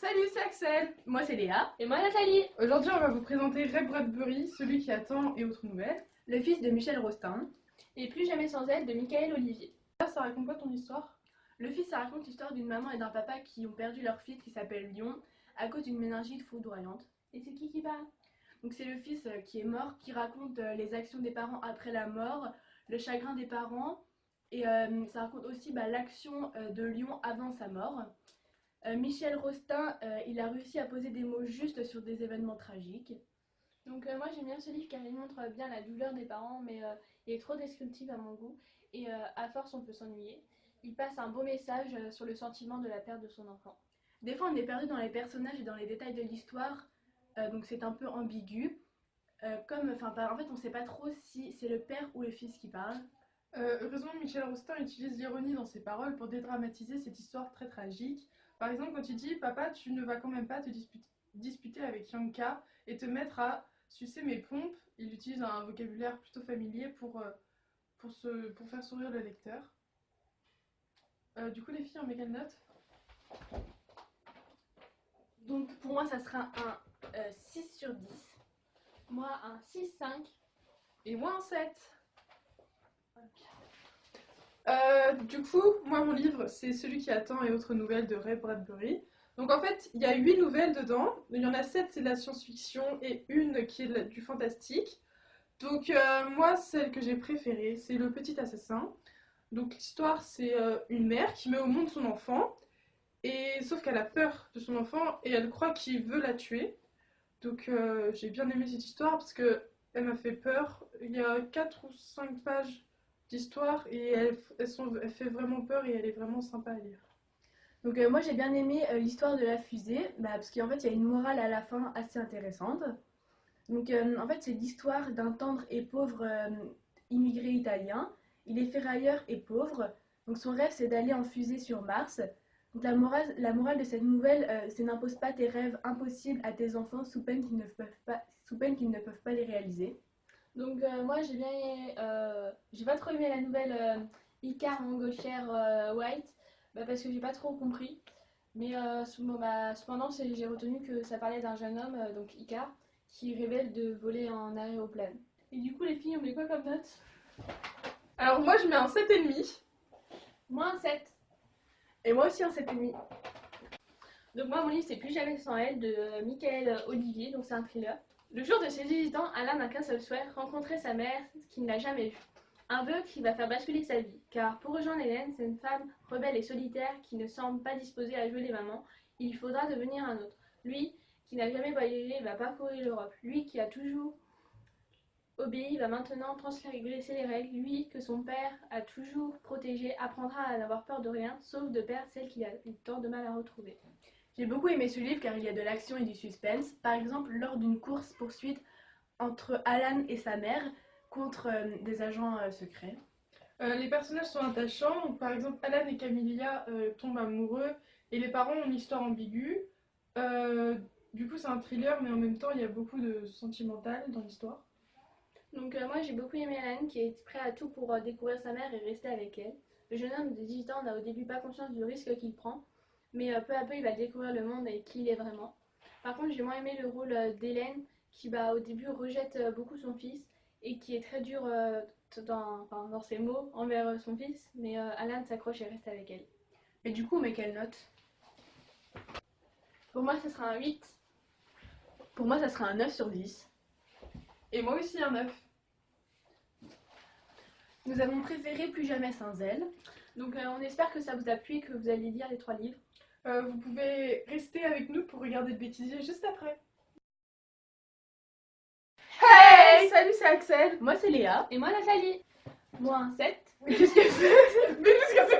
Salut, c'est Axel. Moi c'est Léa. Et moi Nathalie. Aujourd'hui, on va vous présenter Ray Bradbury, celui qui attend et autres nouvelles. Le fils de Michel Rostin. Et Plus jamais sans elle de Michael Olivier. Là, ça raconte quoi ton histoire? Le fils, ça raconte l'histoire d'une maman et d'un papa qui ont perdu leur fils qui s'appelle Lion à cause d'une méningite foudroyante. Et c'est qui parle? Donc c'est le fils qui est mort, qui raconte les actions des parents après la mort, le chagrin des parents, et ça raconte aussi l'action de Lion avant sa mort. Michel Rostin, il a réussi à poser des mots justes sur des événements tragiques. Donc moi j'aime bien ce livre car il montre bien la douleur des parents, mais il est trop descriptif à mon goût, et à force on peut s'ennuyer. Il passe un beau message sur le sentiment de la perte de son enfant. Des fois on est perdu dans les personnages et dans les détails de l'histoire, donc c'est un peu ambigu. En fait on sait pas trop si c'est le père ou le fils qui parle. Heureusement, Michel Rostin utilise l'ironie dans ses paroles pour dédramatiser cette histoire très tragique. Par exemple, quand il dit « Papa, tu ne vas quand même pas te disputer avec Yanka et te mettre à sucer mes pompes », il utilise un vocabulaire plutôt familier pour faire sourire le lecteur. Du coup, les filles, on met quelle note? Donc pour moi ça sera un 6 sur 10. Moi un 6-5. Et moi un 7. Du coup, moi mon livre c'est Celui qui attend et autres nouvelles de Ray Bradbury. Donc en fait, il y a 8 nouvelles dedans. Il y en a 7 c'est de la science-fiction et une qui est du fantastique. Donc moi, celle que j'ai préférée, c'est Le Petit Assassin. Donc l'histoire, c'est une mère qui met au monde son enfant, et sauf qu'elle a peur de son enfant et elle croit qu'il veut la tuer. Donc j'ai bien aimé cette histoire parce que elle m'a fait peur. Il y a 4 ou 5 pages d'histoire et elle fait vraiment peur et elle est vraiment sympa à lire. Donc moi j'ai bien aimé l'histoire de la fusée, parce qu'en fait il y a une morale à la fin assez intéressante. Donc en fait c'est l'histoire d'un tendre et pauvre immigré italien. Il est ferrailleur et pauvre, donc son rêve c'est d'aller en fusée sur Mars. Donc la morale de cette nouvelle, c'est n'impose pas tes rêves impossibles à tes enfants sous peine qu'ils ne peuvent pas les réaliser. Donc moi j'ai pas trop aimé la nouvelle Icar Montgolfière White, parce que j'ai pas trop compris. Mais cependant j'ai retenu que ça parlait d'un jeune homme, donc Icar, qui rêvait de voler en aéroplane. Et du coup les filles, on met quoi comme note? Alors moi je mets un 7,5. Moi un 7. Et moi aussi un 7,5. Donc moi mon livre c'est Plus jamais sans elle de Michael Olivier, donc c'est un thriller. Le jour de ses 18 ans, Alain n'a qu'un seul souhait, rencontrer sa mère qu'il n'a jamais vue. Un vœu qui va faire basculer sa vie, car pour rejoindre Hélène, c'est une femme rebelle et solitaire qui ne semble pas disposée à jouer les mamans. Il faudra devenir un autre. Lui, qui n'a jamais voyagé, va parcourir l'Europe. Lui, qui a toujours obéi, va maintenant transgresser les règles. Lui, que son père a toujours protégé, apprendra à n'avoir peur de rien, sauf de perdre celle qu'il a eu tant de mal à retrouver. J'ai beaucoup aimé ce livre car il y a de l'action et du suspense. Par exemple, lors d'une course-poursuite entre Alan et sa mère contre des agents secrets. Les personnages sont attachants. Donc, par exemple, Alan et Camilla tombent amoureux et les parents ont une histoire ambiguë. Du coup, c'est un thriller, mais en même temps, il y a beaucoup de sentimental dans l'histoire. Donc moi j'ai beaucoup aimé Alan qui est prêt à tout pour découvrir sa mère et rester avec elle. Le jeune homme de 18 ans n'a au début pas conscience du risque qu'il prend, mais peu à peu il va découvrir le monde et qui il est vraiment. Par contre j'ai moins aimé le rôle d'Hélène qui au début rejette beaucoup son fils et qui est très dure dans ses mots envers son fils, mais Alan s'accroche et reste avec elle. Et du coup on met quelle note? Pour moi ce sera un 8. Pour moi ça sera un 9 sur 10. Et moi aussi un 9. Nous avons préféré Plus jamais sans elle. Donc on espère que ça vous a plu et que vous allez lire les 3 livres. Vous pouvez rester avec nous pour regarder le bêtisier juste après. Hey, salut, c'est Axel. Moi c'est Léa. Et moi Nathalie. Moi un 7. Mais qu'est-ce que c'est?